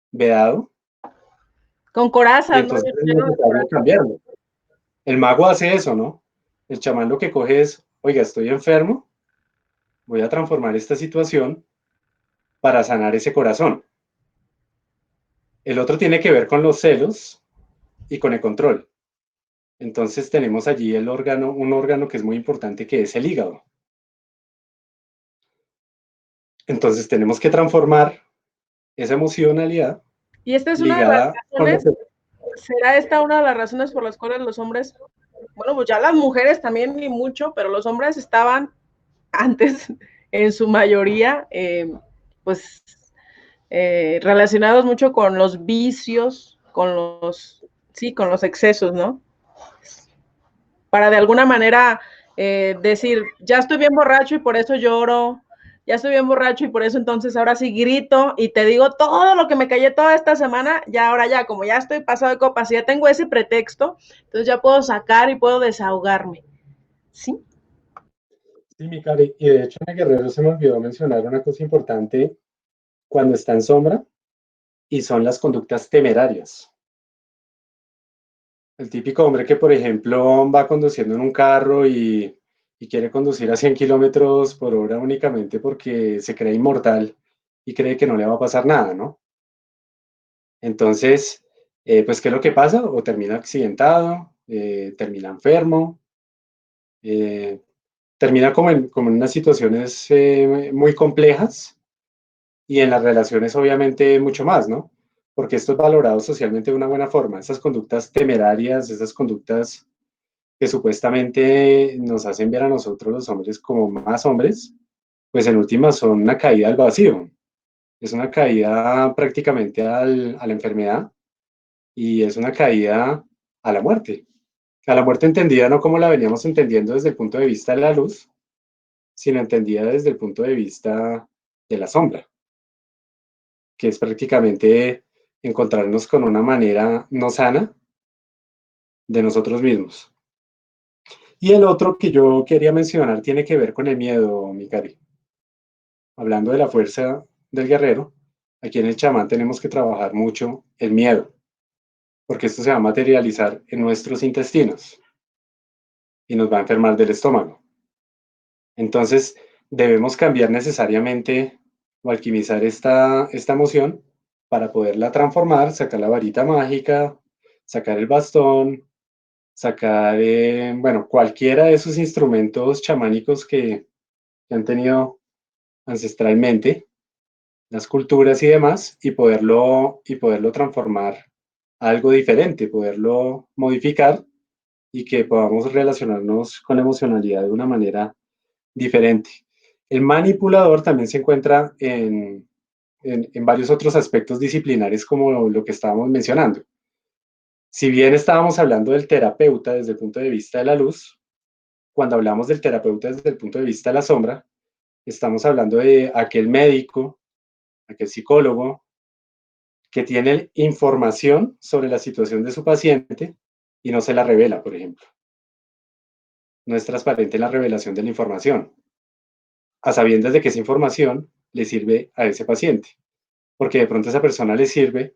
vedado Con y coraza, ¿no? entonces es necesario cambiarlo. El mago hace eso, ¿no? El chamán lo que coge es, oiga, estoy enfermo, voy a transformar esta situación para sanar ese corazón. El otro tiene que ver con los celos y con el control. Entonces tenemos allí un órgano que es muy importante que es el hígado. Entonces tenemos que transformar esa emocionalidad Y esta es una de las ligada con los... razones ¿Será esta una de las razones por las cuales los hombres, bueno, pues ya las mujeres también y mucho, pero los hombres estaban antes, en su mayoría, pues relacionados mucho con los vicios, con los, sí, con los excesos, ¿no? Para de alguna manera decir, ya estoy bien borracho y por eso lloro, ya estoy bien borracho y por eso entonces ahora sí grito y te digo todo lo que me callé toda esta semana, ya ahora ya, como ya estoy pasado de copas y ya tengo ese pretexto, entonces ya puedo sacar y puedo desahogarme, ¿sí? Sí, mi Cari, y de hecho en el Guerrero se me olvidó mencionar una cosa importante cuando está en sombra y son las conductas temerarias. El típico hombre que, por ejemplo, va conduciendo en un carro y quiere conducir a 100 kilómetros por hora únicamente porque se cree inmortal y cree que no le va a pasar nada, ¿no? Entonces, pues, ¿qué es lo que pasa? O termina accidentado, termina enfermo, eh, termina como en unas situaciones muy complejas y en las relaciones obviamente mucho más, ¿no? Porque esto es valorado socialmente de una buena forma. Esas conductas temerarias, esas conductas que supuestamente nos hacen ver a nosotros los hombres como más hombres, pues en última son una caída al vacío, es una caída prácticamente a la enfermedad y es una caída a la muerte entendida no como la veníamos entendiendo desde el punto de vista de la luz, sino entendida desde el punto de vista de la sombra, que es prácticamente encontrarnos con una manera no sana de nosotros mismos. Y el otro que yo quería mencionar tiene que ver con el miedo, mi cari. Hablando de la fuerza del guerrero, aquí en el chamán tenemos que trabajar mucho el miedo, porque esto se va a materializar en nuestros intestinos y nos va a enfermar del estómago. Entonces, debemos cambiar necesariamente o alquimizar esta emoción para poderla transformar, sacar la varita mágica, sacar el bastón, sacar, bueno, cualquiera de esos instrumentos chamánicos que han tenido ancestralmente las culturas y demás, y poderlo transformar a algo diferente, poderlo modificar y que podamos relacionarnos con la emocionalidad de una manera diferente. El manipulador también se encuentra en varios otros aspectos disciplinares como lo que estábamos mencionando. Si bien estábamos hablando del terapeuta desde el punto de vista de la luz, cuando hablamos del terapeuta desde el punto de vista de la sombra, estamos hablando de aquel médico, aquel psicólogo, que tiene información sobre la situación de su paciente y no se la revela, por ejemplo. No es transparente la revelación de la información, a sabiendas de que esa información le sirve a ese paciente, porque de pronto esa persona le sirve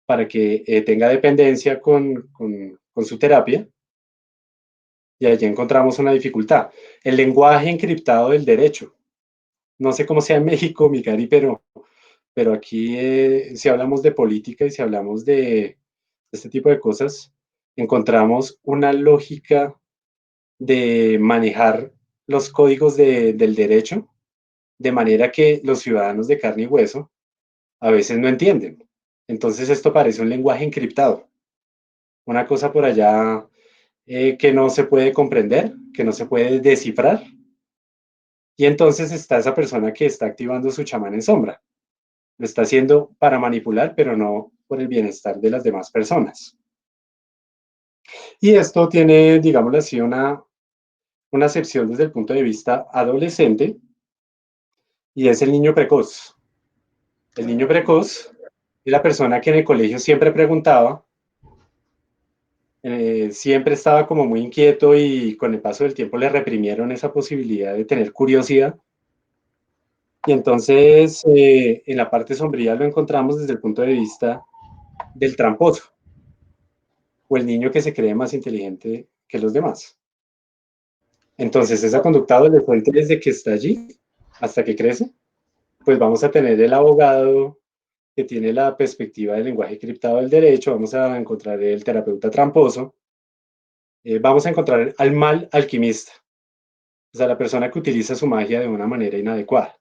para que tenga dependencia con su terapia y allí encontramos una dificultad. El lenguaje encriptado del derecho. No sé cómo sea en México, mi cari, pero aquí si hablamos de política y si hablamos de este tipo de cosas, encontramos una lógica de manejar los códigos del derecho de manera que los ciudadanos de carne y hueso a veces no entienden. Entonces esto parece un lenguaje encriptado, una cosa por allá que no se puede comprender, que no se puede descifrar. Y entonces está esa persona que está activando su chamán en sombra. Lo está haciendo para manipular, pero no por el bienestar de las demás personas. Y esto tiene, digámoslo así, una acepción desde el punto de vista adolescente, y es el niño precoz. El niño precoz es la persona que en el colegio siempre preguntaba, siempre estaba como muy inquieto y con el paso del tiempo le reprimieron esa posibilidad de tener curiosidad. Y entonces en la parte sombría lo encontramos desde el punto de vista del tramposo o el niño que se cree más inteligente que los demás. Entonces esa conducta adolescente desde que está allí hasta que crece, pues vamos a tener el abogado que tiene la perspectiva del lenguaje criptado del derecho, vamos a encontrar el terapeuta tramposo, vamos a encontrar al mal alquimista, o sea, la persona que utiliza su magia de una manera inadecuada.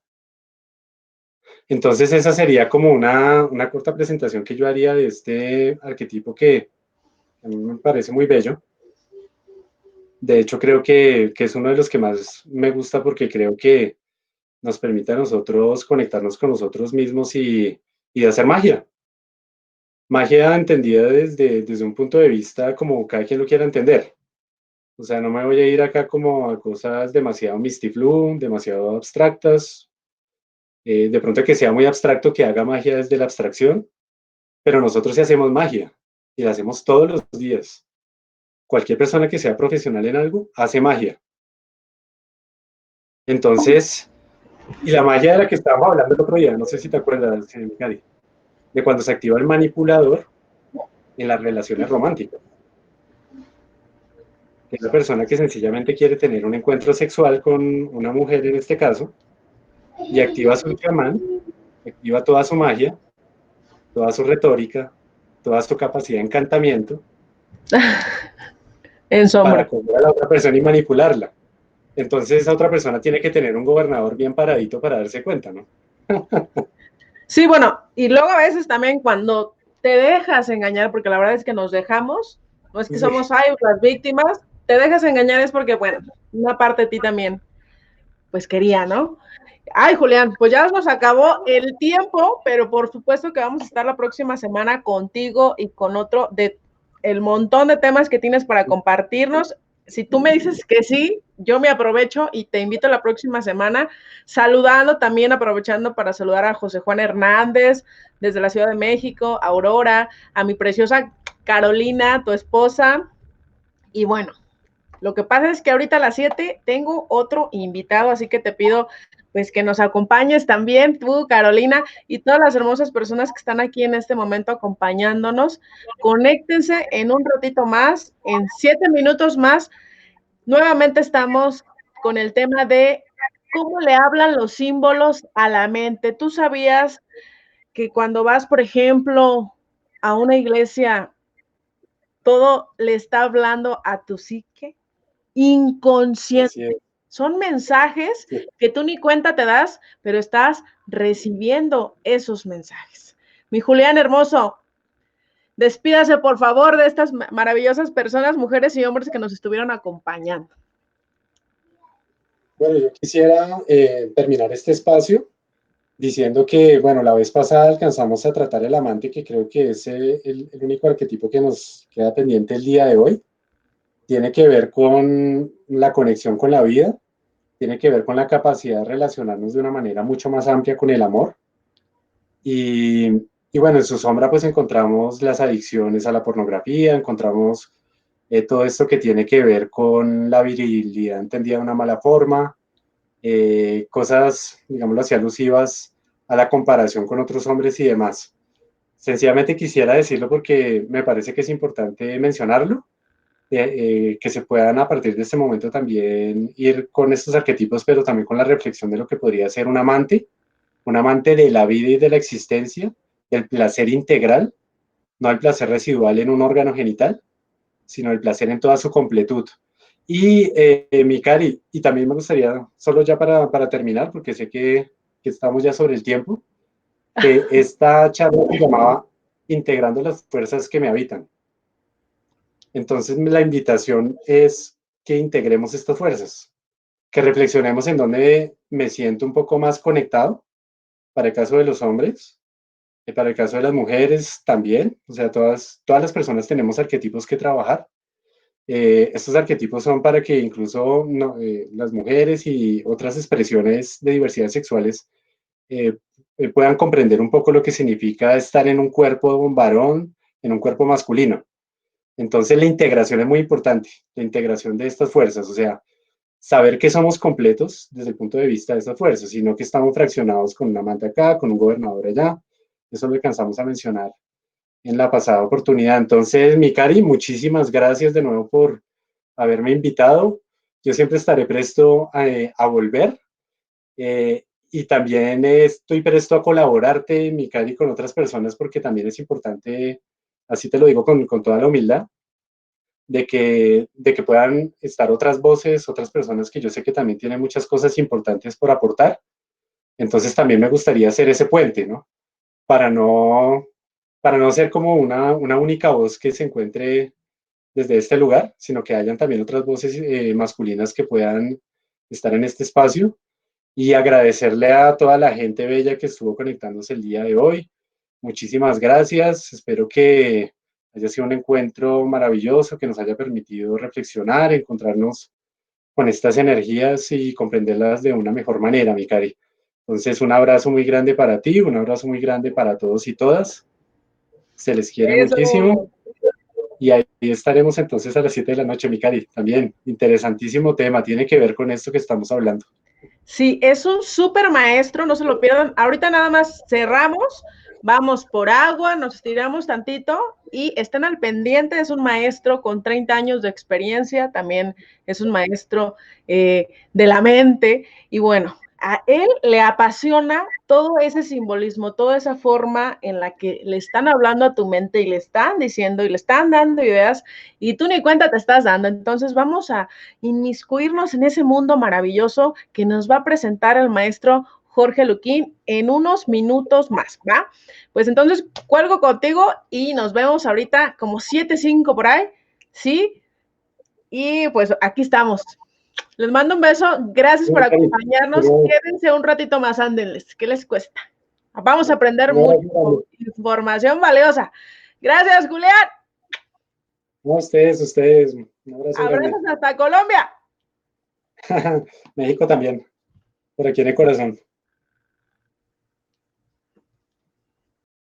Entonces esa sería como una corta presentación que yo haría de este arquetipo que a mí me parece muy bello. De hecho, creo que es uno de los que más me gusta porque creo que nos permite a nosotros conectarnos con nosotros mismos y hacer magia. Magia entendida desde un punto de vista como cada quien lo quiera entender. O sea, no me voy a ir acá como a cosas demasiado mistiflu, demasiado abstractas. De pronto que sea muy abstracto que haga magia desde la abstracción, pero nosotros sí hacemos magia y la hacemos todos los días. Cualquier persona que sea profesional en algo hace magia. Entonces, y la magia de la que estábamos hablando el otro día, no sé si te acuerdas, Cari, de cuando se activa el manipulador en las relaciones románticas. Que es la persona que sencillamente quiere tener un encuentro sexual con una mujer en este caso y activa su chamán, activa toda su magia, toda su retórica, toda su capacidad de encantamiento En sombra. para coger a la otra persona y manipularla. Entonces esa otra persona tiene que tener un gobernador bien paradito para darse cuenta, ¿no? Sí, bueno, y luego a veces también cuando te dejas engañar, porque la verdad es que nos dejamos, no es que Sí. somos las víctimas, te dejas engañar es porque, bueno, una parte de ti también, pues quería, ¿no? Ay, Julián, pues ya nos acabó el tiempo, pero por supuesto que vamos a estar la próxima semana contigo y con otro de el montón de temas que tienes para compartirnos. Si tú me dices que sí, yo me aprovecho y te invito la próxima semana, saludando también, aprovechando para saludar a José Juan Hernández desde la Ciudad de México, a Aurora, a mi preciosa Carolina, tu esposa, y bueno, lo que pasa es que ahorita a las 7 tengo otro invitado, así que te pido pues que nos acompañes también tú, Carolina, y todas las hermosas personas que están aquí en este momento acompañándonos. Conéctense en un ratito más, en 7 minutos más. Nuevamente estamos con el tema de cómo le hablan los símbolos a la mente. ¿Tú sabías que cuando vas, por ejemplo, a una iglesia, todo le está hablando a tu psique? Inconsciente. Así es. Son mensajes Sí. que tú ni cuenta te das, pero estás recibiendo esos mensajes. Mi Julián hermoso, despídase por favor de estas maravillosas personas, mujeres y hombres que nos estuvieron acompañando. Bueno, yo quisiera terminar este espacio diciendo que, bueno, la vez pasada alcanzamos a tratar el amante, que creo que es el único arquetipo que nos queda pendiente el día de hoy. Tiene que ver con la conexión con la vida, tiene que ver con la capacidad de relacionarnos de una manera mucho más amplia con el amor. Y, y bueno, en su sombra pues encontramos las adicciones a la pornografía, encontramos todo esto que tiene que ver con la virilidad entendida de una mala forma, cosas, digámoslo así, alusivas a la comparación con otros hombres y demás. Sencillamente quisiera decirlo porque me parece que es importante mencionarlo, que se puedan a partir de este momento también ir con estos arquetipos, pero también con la reflexión de lo que podría ser un amante de la vida y de la existencia, del placer integral, no el placer residual en un órgano genital, sino el placer en toda su completud. Y mi Cari, y también me gustaría, solo ya para terminar, porque sé que estamos ya sobre el tiempo, que esta charla se llamaba Integrando las fuerzas que me habitan. Entonces, la invitación es que integremos estas fuerzas, que reflexionemos en dónde me siento un poco más conectado, para el caso de los hombres, y para el caso de las mujeres también, o sea, todas las personas tenemos arquetipos que trabajar. Estos arquetipos son para que incluso no, las mujeres y otras expresiones de diversidad sexuales eh, puedan comprender un poco lo que significa estar en un cuerpo varón, en un cuerpo masculino. Entonces la integración es muy importante, la integración de estas fuerzas, o sea, saber que somos completos desde el punto de vista de estas fuerzas, sino que estamos fraccionados con un amante acá, con un gobernador allá. Eso lo alcanzamos a mencionar en la pasada oportunidad. Entonces, mi Cari, muchísimas gracias de nuevo por haberme invitado. Yo siempre estaré presto a volver y también estoy presto a colaborarte, mi Cari, con otras personas porque también es importante, así te lo digo con toda la humildad, de que puedan estar otras voces, otras personas que yo sé que también tienen muchas cosas importantes por aportar Entonces también me gustaría hacer ese puente, ¿no? Para no, para no ser como una única voz que se encuentre desde este lugar, sino que hayan también otras voces masculinas que puedan estar en este espacio y agradecerle a toda la gente bella que estuvo conectándose el día de hoy. Muchísimas gracias. Espero que haya sido un encuentro maravilloso, que nos haya permitido reflexionar, encontrarnos con estas energías y comprenderlas de una mejor manera, mi cari. Entonces, un abrazo muy grande para ti, un abrazo muy grande para todos y todas. Se les quiere muchísimo. Eso. Y ahí estaremos entonces a las 7 de la noche, mi cari. También, interesantísimo tema, tiene que ver con esto que estamos hablando. Sí, es un súper maestro, no se lo pierdan. Ahorita nada más cerramos, vamos por agua, nos estiramos tantito y estén al pendiente. Es un maestro con 30 años de experiencia, también es un maestro de la mente. Y bueno, a él le apasiona todo ese simbolismo, toda esa forma en la que le están hablando a tu mente y le están diciendo y le están dando ideas y tú ni cuenta te estás dando. Entonces vamos a inmiscuirnos en ese mundo maravilloso que nos va a presentar el maestro Jorge Luquín en unos minutos más, ¿va? Pues entonces cuelgo contigo y nos vemos ahorita como 7:05 por ahí, ¿sí? Y pues aquí estamos. Les mando un beso, gracias por acompañarnos. Quédense un ratito más, ándenles, ¿qué les cuesta? Vamos a aprender mucha información valiosa. Gracias, Julián. No, ustedes, un abrazo grande. Abrazos hasta Colombia. México también, por aquí en el corazón.